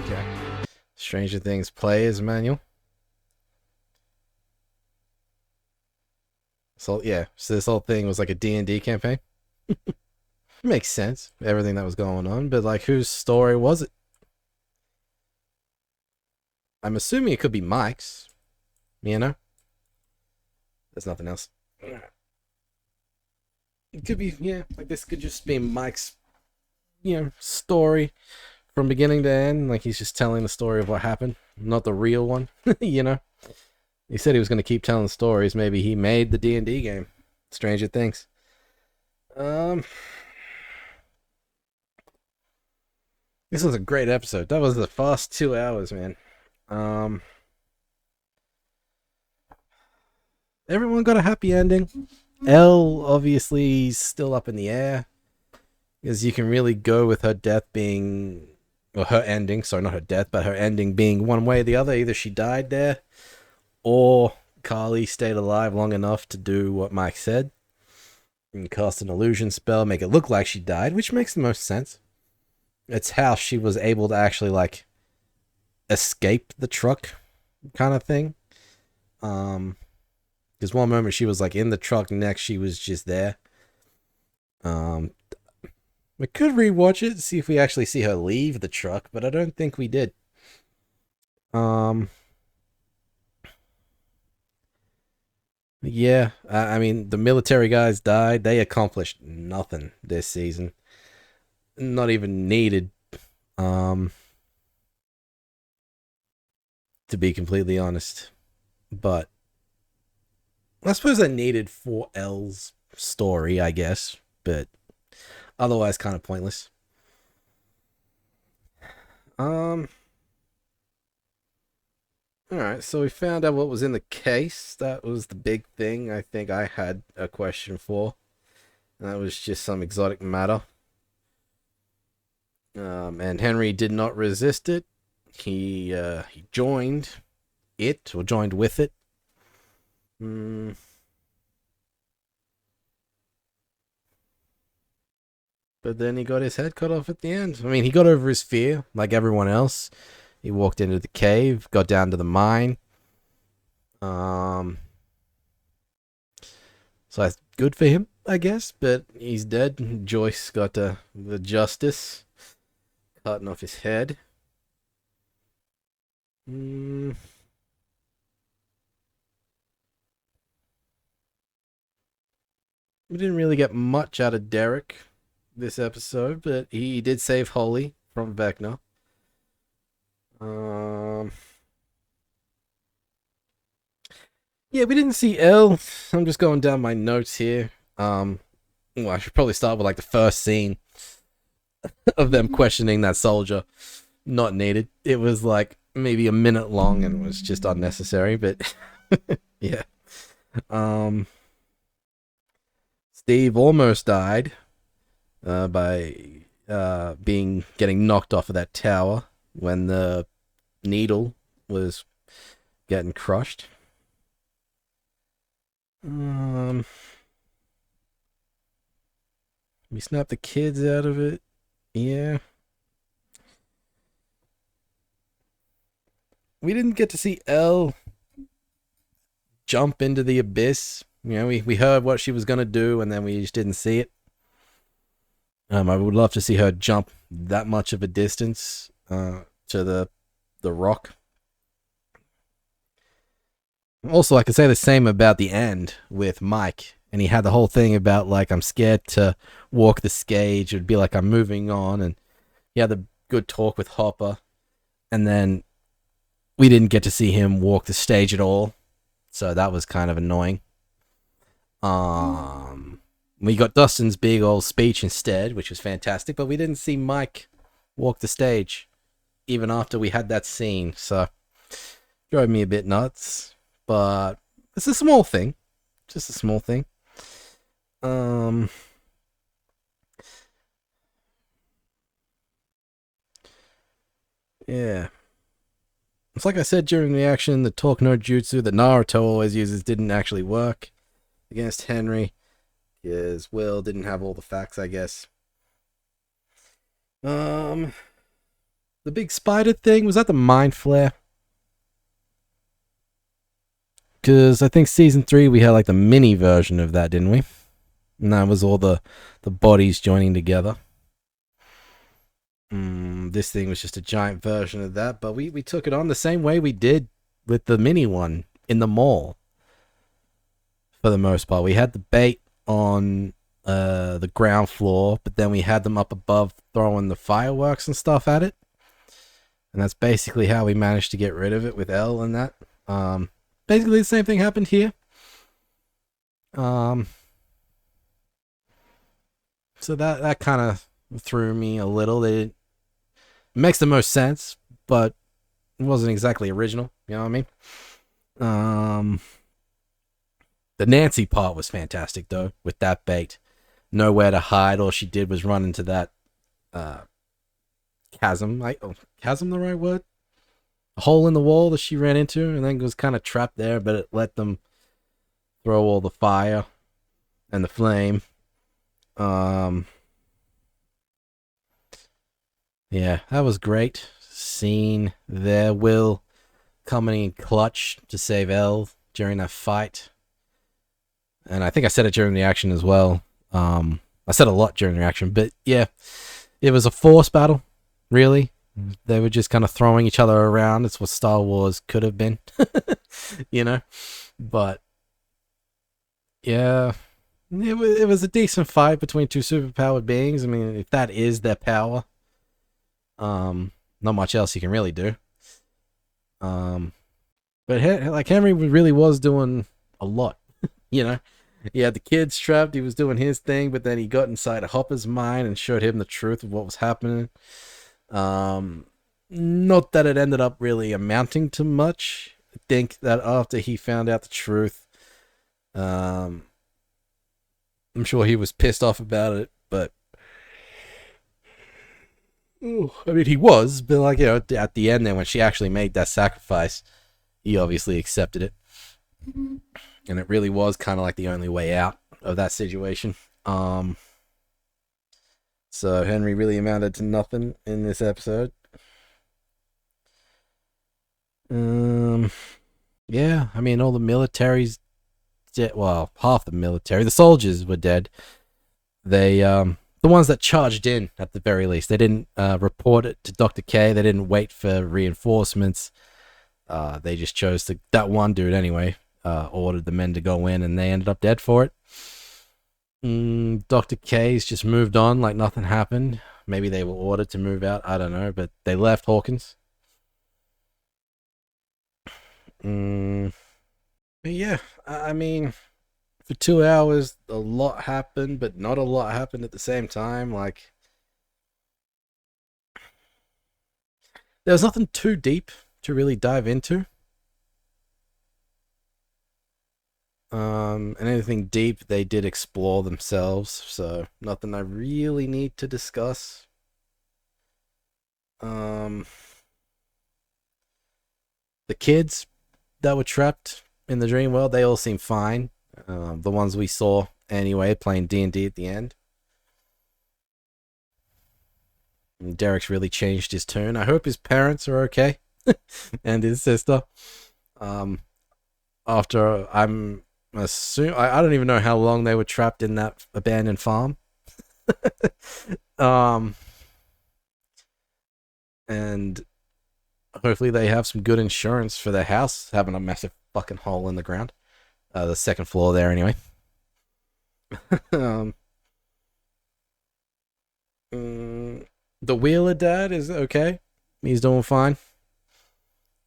Okay. Stranger Things Players Manual. So yeah, so this whole thing was like a D&D campaign. Makes sense, everything that was going on, but like, whose story was it? I'm assuming it could be Mike's. You know? There's nothing else. It could be, yeah, like this could just be Mike's, story from beginning to end. Like he's just telling the story of what happened, not the real one. You know? He said he was going to keep telling stories. Maybe he made the D&D game. Stranger Things. This was a great episode. That was the fast 2 hours, man. Everyone got a happy ending. Elle, obviously, still up in the air. Because you can really go with her death being... Or her ending, sorry, not her death, but her ending being one way or the other. Either she died there, or Carly stayed alive long enough to do what Mike said. And cast an illusion spell, make it look like she died, which makes the most sense. It's how she was able to actually, like, escape the truck kind of thing. Because one moment she was, like, in the truck, next she was just there. We could rewatch it, see if we actually see her leave the truck, but I don't think we did. Yeah, I mean, the military guys died. They accomplished nothing this season. Not even needed, to be completely honest. But I suppose they're needed for Elle's story, I guess. But otherwise, kind of pointless. Alright, so we found out what was in the case. That was the big thing I think I had a question for. That was just some exotic matter. And Henry did not resist it. He joined it, or joined with it. But then he got his head cut off at the end. I mean, he got over his fear, like everyone else. He walked into the cave, got down to the mine. So that's good for him, I guess. But he's dead. Joyce got the justice, cutting off his head. We didn't really get much out of Derek this episode, but he did save Holly from Vecna. Yeah, we didn't see Elle. I'm just going down my notes here. Well, I should probably start with like the first scene of them questioning that soldier. Not needed. It was like maybe a minute long and was just unnecessary, but yeah. Steve almost died by getting knocked off of that tower when the needle was getting crushed. We snapped the kids out of it. Yeah. We didn't get to see Elle jump into the abyss. You know, we heard what she was going to do, and then we just didn't see it. I would love to see her jump that much of a distance to the rock. Also, I could say the same about the end with Mike. And he had the whole thing about, like, I'm scared to walk the stage. It would be like I'm moving on. And he had the good talk with Hopper. And then we didn't get to see him walk the stage at all. So that was kind of annoying. We got Dustin's big old speech instead, which was fantastic. But we didn't see Mike walk the stage, even after we had that scene. So, drove me a bit nuts. But it's a small thing. Just a small thing. Yeah. It's like I said during the action, the talk no jutsu that Naruto always uses didn't actually work against Henry. Because Will didn't have all the facts, I guess. the big spider thing, was that the mind flare? Because I think season 3 we had like the mini version of that, didn't we? And that was all the bodies joining together. This thing was just a giant version of that, but we took it on the same way we did with the mini one in the mall. For the most part, we had the bait on the ground floor, but then we had them up above throwing the fireworks and stuff at it. And that's basically how we managed to get rid of it with Elle and that. Basically the same thing happened here. So that kind of threw me a little. It makes the most sense, but it wasn't exactly original. You know what I mean? The Nancy part was fantastic though, with that bait. Nowhere to hide. All she did was run into that chasm. Chasm the right word? A hole in the wall that she ran into, and then was kind of trapped there, but it let them throw all the fire and the flame. Yeah, that was great. Scene there. Will coming in clutch to save Elle during that fight. And I think I said it during the action as well. I said a lot during the action, but yeah, it was a force battle, really. They were just kind of throwing each other around. It's what Star Wars could have been, you know? But yeah, it was a decent fight between two superpowered beings. I mean, if that is their power, not much else you can really do. But like Henry really was doing a lot, you know? He had the kids trapped, he was doing his thing, but then he got inside of Hopper's mind and showed him the truth of what was happening. Not that it ended up really amounting to much. I think that after he found out the truth, I'm sure he was pissed off about it, but I mean, he was, but like, you know, at the end then when she actually made that sacrifice, he obviously accepted it. And it really was kind of like the only way out of that situation. So Henry really amounted to nothing in this episode. Yeah, I mean, all the military's dead. Well, half the military, the soldiers were dead. They, the ones that charged in at the very least, they didn't report it to Dr. K. They didn't wait for reinforcements. They just chose to, that one dude anyway, ordered the men to go in, and they ended up dead for it. Dr. K's just moved on like nothing happened. Maybe they were ordered to move out, I don't know, but they left Hawkins. But yeah, I mean, for 2 hours, a lot happened, but not a lot happened at the same time. Like, there was nothing too deep to really dive into. And anything deep they did explore themselves, so nothing I really need to discuss. The kids that were trapped in the dream world, they all seem fine. The ones we saw anyway, playing D&D at the end. And Derek's really changed his tune. I hope his parents are okay. And his sister. After I'm assuming, I don't even know how long they were trapped in that abandoned farm. And hopefully they have some good insurance for their house having a massive fucking hole in the ground. The second floor there anyway. The Wheeler dad is okay. He's doing fine.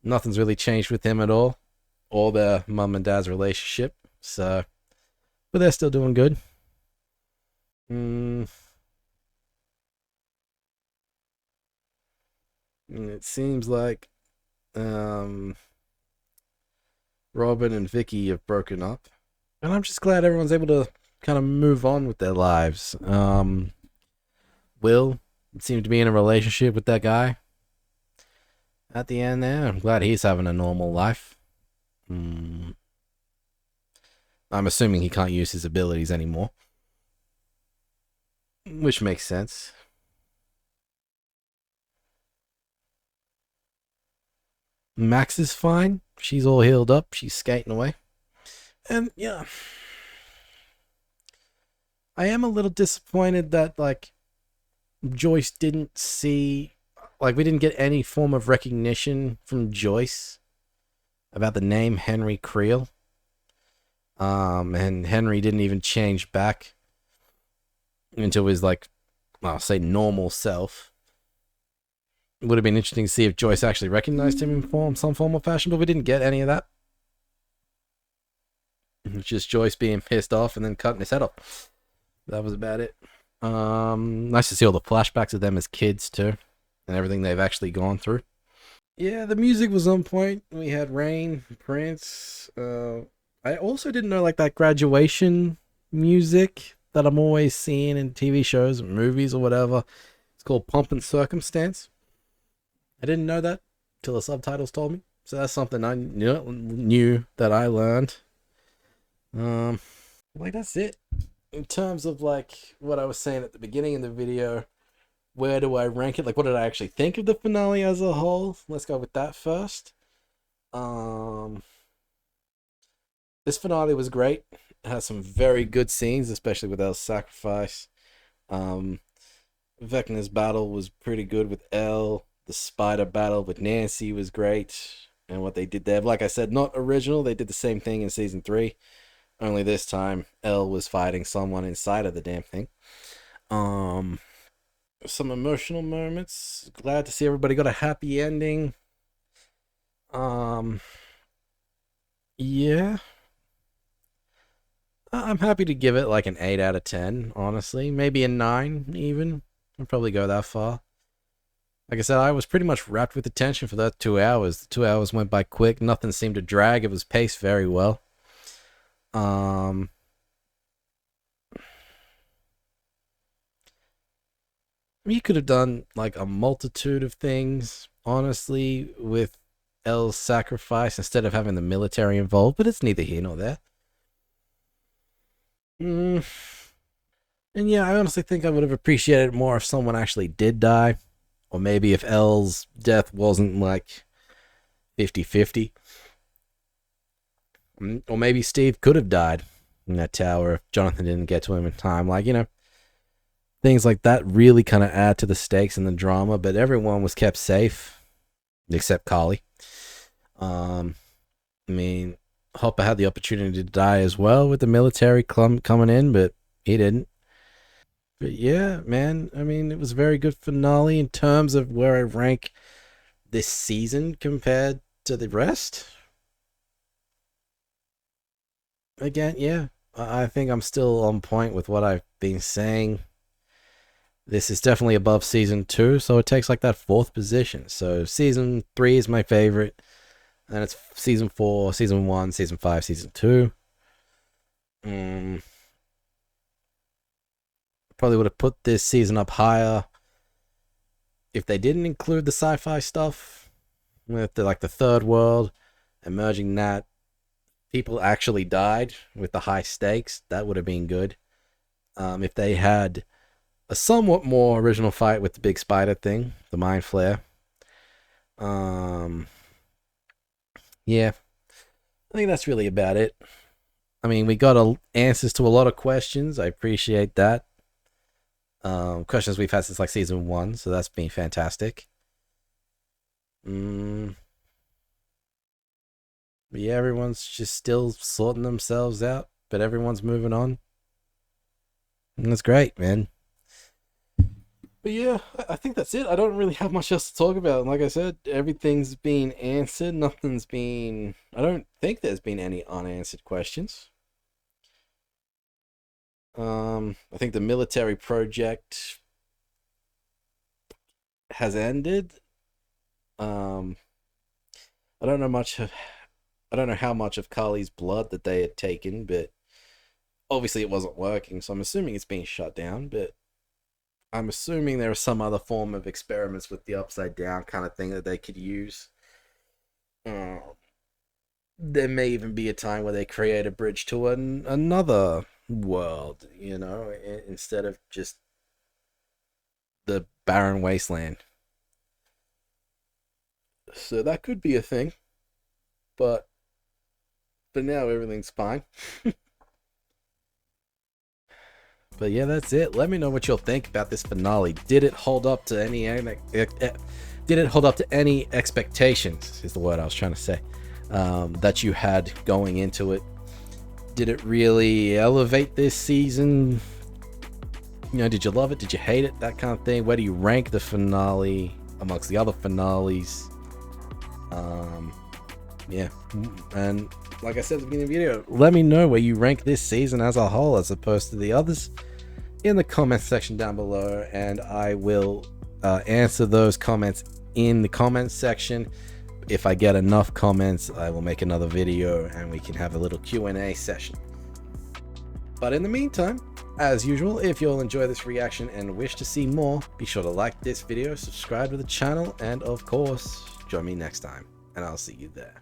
Nothing's really changed with him at all. Or their mum and dad's relationship. So, but they're still doing good. It seems like Robin and Vicky have broken up. And I'm just glad everyone's able to kind of move on with their lives. Will seemed to be in a relationship with that guy at the end there. I'm glad he's having a normal life. I'm assuming he can't use his abilities anymore. Which makes sense. Max is fine. She's all healed up. She's skating away. And yeah, I am a little disappointed that like Joyce didn't see, like we didn't get any form of recognition from Joyce about the name Henry Creel. And Henry didn't even change back into his like, I'll say normal self. It would have been interesting to see if Joyce actually recognized him in some form or fashion, but we didn't get any of that. It's just Joyce being pissed off and then cutting his head off. That was about it. Nice to see all the flashbacks of them as kids too, and everything they've actually gone through. Yeah, the music was on point. We had Rain, Prince. I also didn't know like that graduation music that I'm always seeing in TV shows and movies or whatever. It's called Pomp and Circumstance. I didn't know that till the subtitles told me. So that's something I knew that I learned. Like that's it. In terms of like what I was saying at the beginning of the video, where do I rank it? Like what did I actually think of the finale as a whole? Let's go with that first. This finale was great. It has some very good scenes, especially with Elle's sacrifice. Vecna's battle was pretty good with Elle. The spider battle with Nancy was great. And what they did there, like I said, not original. They did the same thing in season 3. Only this time, Elle was fighting someone inside of the damn thing. Some emotional moments. Glad to see everybody got a happy ending. Yeah. I'm happy to give it like an 8 out of 10, honestly. Maybe a 9, even. I'd probably go that far. Like I said, I was pretty much wrapped with attention for that 2 hours. The 2 hours went by quick. Nothing seemed to drag. It was paced very well. You could have done like a multitude of things, honestly, with Elle's sacrifice instead of having the military involved, but it's neither here nor there. And yeah, I honestly think I would have appreciated it more if someone actually did die. Or maybe if Elle's death wasn't like 50-50. Or maybe Steve could have died in that tower if Jonathan didn't get to him in time. Like, you know, things like that really kind of add to the stakes and the drama, but everyone was kept safe, except Carly. I mean, Hopper had the opportunity to die as well with the military coming in, but he didn't. But yeah, man, I mean, it was a very good finale in terms of where I rank this season compared to the rest. Again, yeah, I think I'm still on point with what I've been saying. This is definitely above season 2, so it takes like that 4th position. So season 3 is my favorite, and it's season 4, season 1, season 5, season 2. Probably would have put this season up higher if they didn't include the sci-fi stuff with the 3rd world, emerging that people actually died with the high stakes. That would have been good. If they had a somewhat more original fight with the big spider thing, the mind flare. Yeah, I think that's really about it. I mean, we got answers to a lot of questions. I appreciate that. Questions we've had since like season 1, so that's been fantastic. Yeah, everyone's just still sorting themselves out, but everyone's moving on. And that's great, man. But yeah, I think that's it. I don't really have much else to talk about. Like I said, everything's been answered. Nothing's been... I don't think there's been any unanswered questions. I think the military project has ended. I don't know much of... I don't know how much of Carly's blood that they had taken, but obviously it wasn't working, so I'm assuming it's being shut down, but I'm assuming there is some other form of experiments with the upside down kind of thing that they could use. There may even be a time where they create a bridge to another world, you know, instead of just the barren wasteland. So that could be a thing. But for now, everything's fine. But yeah, that's it. Let me know what you'll think about this finale. Did it hold up to any expectations? Is the word I was trying to say. That you had going into it. Did it really elevate this season? You know, did you love it? Did you hate it? That kind of thing. Where do you rank the finale amongst the other finales? Yeah. And like I said at the beginning of the video, let me know where you rank this season as a whole as opposed to the others in the comment section down below, and I will answer those comments in the comments section. If I get enough comments, I will make another video and we can have a little Q&A session. But in the meantime, as usual, if you'll enjoy this reaction and wish to see more, be sure to like this video, subscribe to the channel, and of course, join me next time, and I'll see you there.